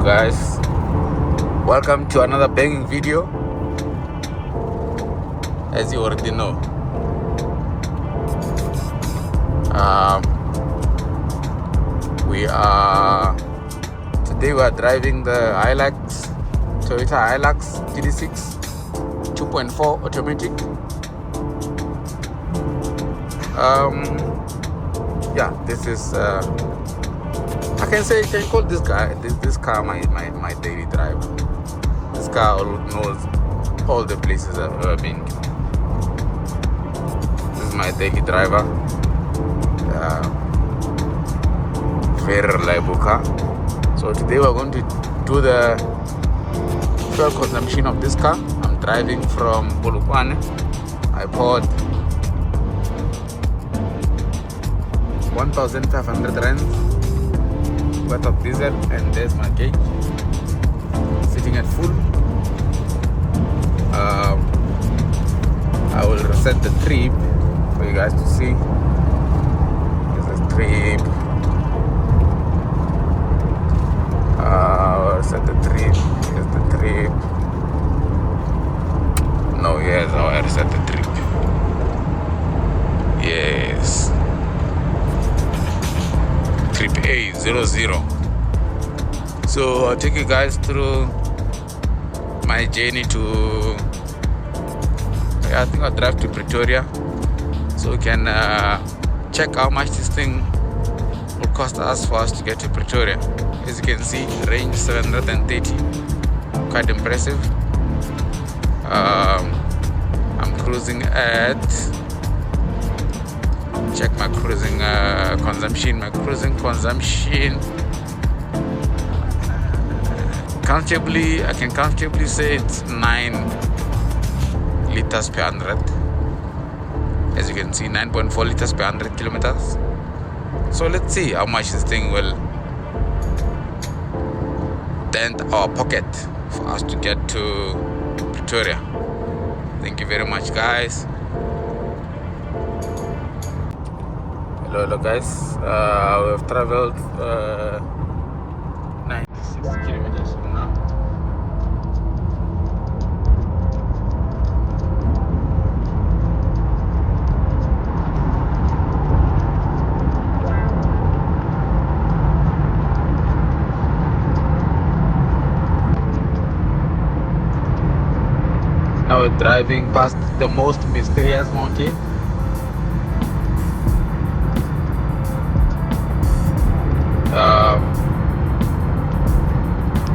guys, welcome to another banging video. As you already know, today we are driving the Hilux, Toyota Hilux GD6 2.4 automatic. This is I can call this car my daily driver. This car knows all the places I've ever been to. This is my daily driver. Very reliable car. So today we're going to do the fuel consumption of this car. I'm driving from Polokwane. I poured 1,500 rands worth of diesel, and there's my gauge sitting at full. I will reset the trip for you guys to see. There's the trip. Reset the trip. Here's the trip. No, here's how I reset the trip. Yes. Trip A00. So I'll take you guys through my journey to, I think I'll drive to Pretoria, so we can check how much this thing will cost us for us to get to Pretoria. As you can see, range 730, quite impressive. I'm cruising at, check my cruising consumption. My cruising consumption, I can comfortably say it's 9 liters per 100. As you can see, 9.4 liters per 100 kilometers. So let's see how much this thing will dent our pocket for us to get to Pretoria. Thank you very much, guys. Hello guys, we have traveled 96 kilometers from now. Now we're driving past the most mysterious mountain.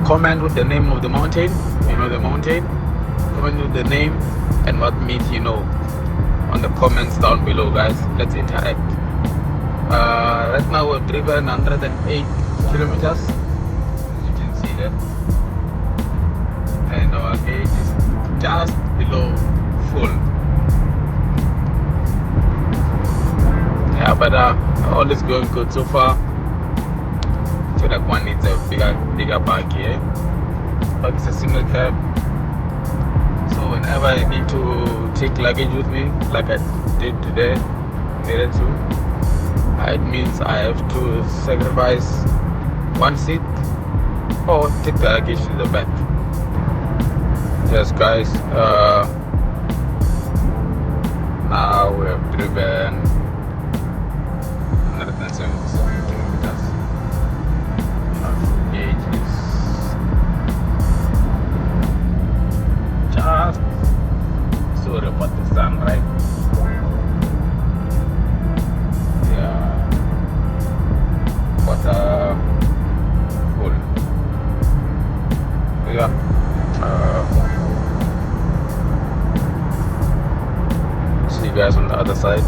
Comment with the name of the mountain. You know the mountain. Comment with the name and what meat you know on the comments down below, guys. Let's interact. Right now we've driven 108 kilometers, as you can see there, and our gauge is just below full. Yeah, but all is going good so far. I feel like one needs a bigger bakkie, but it's a single cab. So whenever I need to take luggage with me, like I did today, needed to, it means I have to sacrifice one seat or take the luggage to the back. Yes, guys. Now we have driven 177 kilometers. Gauge is just sorry about the sun, right? Yeah, but full. Yeah. See you guys on the other side.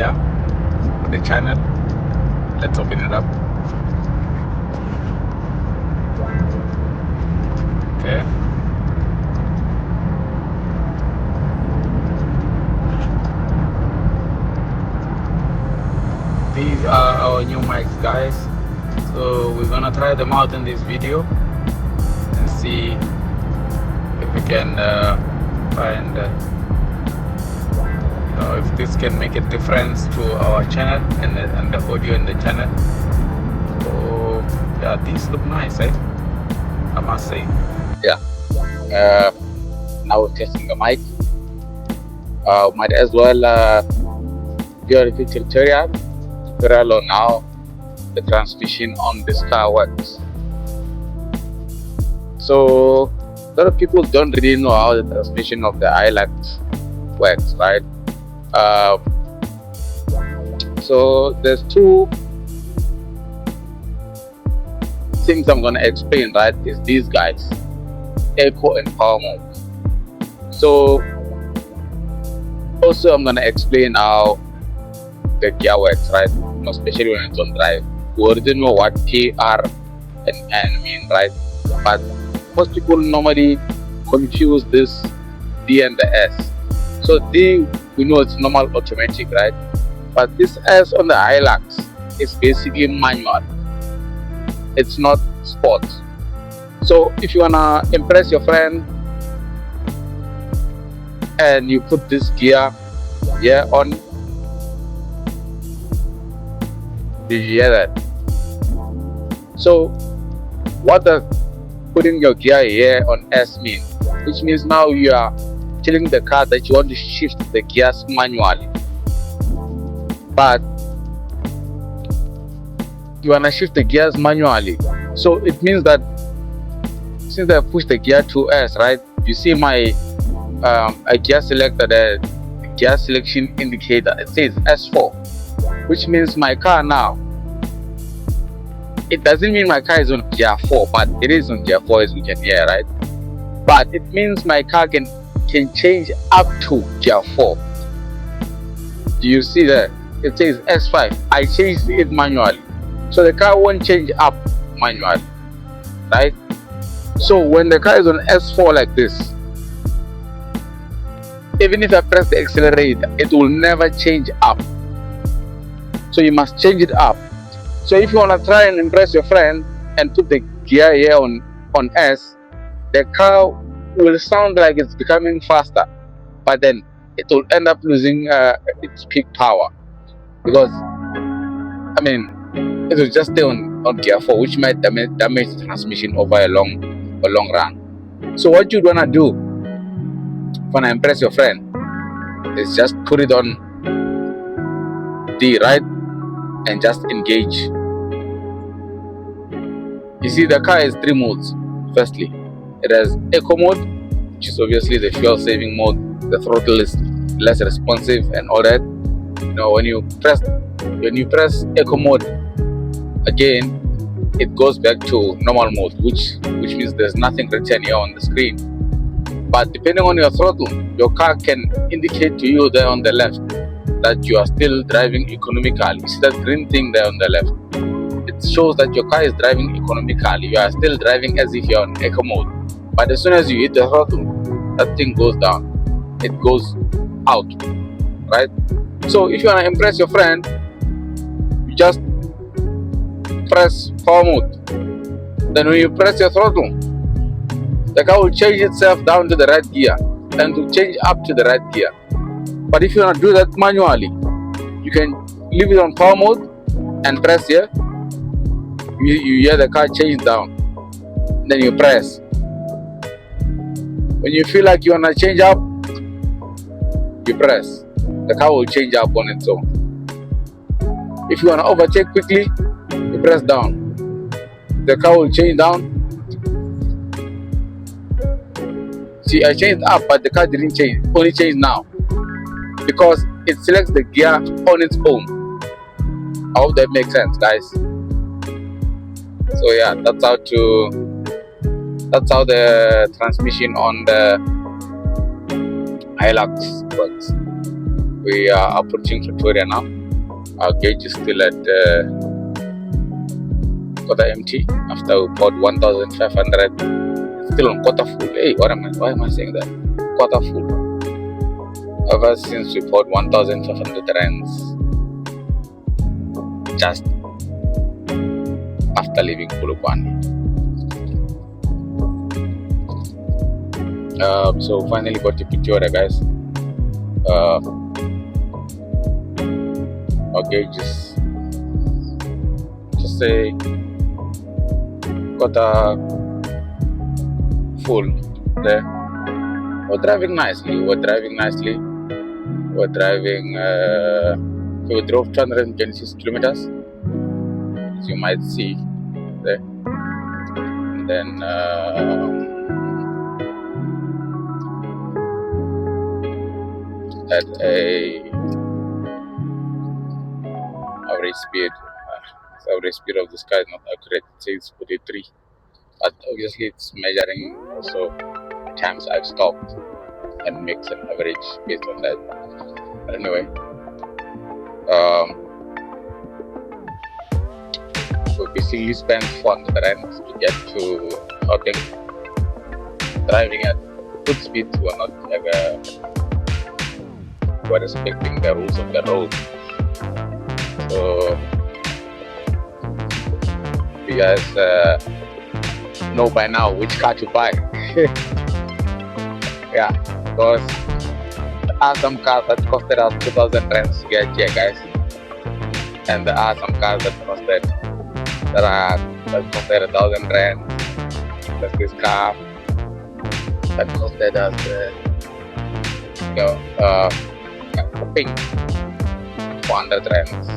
gear for the channel. Let's open it up. Okay. These are our new mics, guys. So we're gonna try them out in this video and see if we can find if this can make a difference to our channel and the audio in the channel. So yeah, these look nice, eh? I must say. Yeah. Now we're testing the mic. Might as well go to Pretoria now. The transmission on this car works. So a lot of people don't really know how the transmission of the Hilux works, right? So there's two things I'm gonna explain, right? Is these guys, eco and power mode. So also I'm gonna explain how the gear works, right? Especially when it's on drive. We already know what PR and N mean, right? But most people normally confuse this D and the S. So D, we know it's normal automatic, right? But this S on the Hilux is basically manual. It's not sport. So if you wanna impress your friend and you put this gear here on, did you hear that? So what does putting your gear here on S mean? Which means now you are telling the car that you want to shift the gears manually, but you want to shift the gears manually. So it means that since I push the gear to S, right, you see my gear selector, the gear selection indicator, it says S4, which means my car now, it doesn't mean my car is on gear 4, but it is on gear 4 as we can hear, right? But it means my car can change up to gear 4. Do you see that? It says S5. I changed it manually, so the car won't change up manually, right? So when the car is on S4 like this, even if I press the accelerator, it will never change up. So you must change it up. So if you want to try and impress your friend and put the gear here on S, the car will sound like it's becoming faster, but then it will end up losing its peak power, because I mean it will just stay on gear 4, which might damage the transmission over a long run. So what you'd want to do when I impress your friend is just put it on D, right, and just engage. You see, the car has 3 modes. Firstly, it has eco mode, which is obviously the fuel saving mode. The throttle is less responsive and all that. You know, when you press eco mode again, it goes back to normal mode, which means there's nothing written here on the screen. But depending on your throttle, your car can indicate to you there on the left that you are still driving economically. You see that green thing there on the left? It shows that your car is driving economically. You are still driving as if you're on eco mode. But as soon as you hit the throttle, that thing goes down. It goes out, right? So if you want to impress your friend, you just press power mode. Then when you press your throttle, the car will change itself down to the right gear and to change up to the right gear. But if you want to do that manually, you can leave it on power mode and press here. You hear the car change down. Then you press. When you feel like you want to change up, you press. The car will change up on its own. If you want to overtake quickly, you press down. The car will change down. See, I changed up, but the car didn't change. Only changed now, because it selects the gear on its own. I hope that makes sense, guys. So yeah, that's how the transmission on the Hilux works. We are approaching Pretoria now. Our gauge is still at quarter empty after we poured 1,500. Still on quarter full. Hey, why am I saying that? Quarter full. Ever since we poured 1,500 rands just after leaving Polokwane. So finally got to Pretoria, guys. Our gauge is just say quarter full there. We're driving nicely. We drove 226 kilometers, as you might see there. And then at a average speed of this car is not accurate. It says 43, but obviously it's measuring also the times I've stopped and makes an average based on that. But anyway, we basically spent 400 rands to get to Gauteng. Driving at good speed, we're not we're respecting the rules of the road. So you guys know by now which car to buy. Yeah, because there are some cars that costed us 2,000 rands to get here, guys, and there are some cars that costed 1,000 rands. There's this car that costed us, ping 400 rands.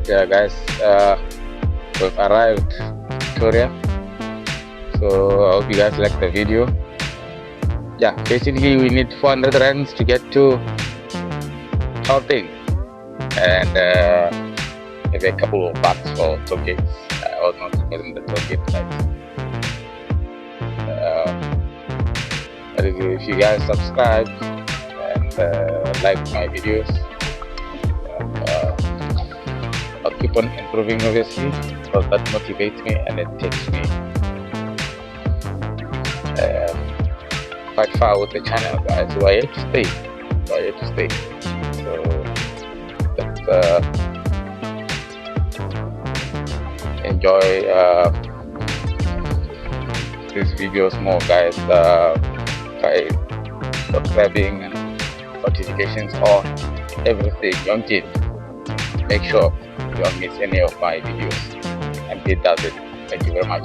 Yeah, guys, we've arrived Pretoria, so I hope you guys like the video. Yeah, basically we need 400 rands to get to Gauteng, and maybe a couple of bucks for toll gates. I was not getting the toll gate price. But if you guys subscribe and like my videos, I'll keep on improving, obviously, because that motivates me and it takes me quite far with the channel, guys. So I have to stay. So let's enjoy these videos more, guys. By subscribing and notifications on everything. Young kid, make sure you don't miss any of my videos, and it does it. Thank you very much.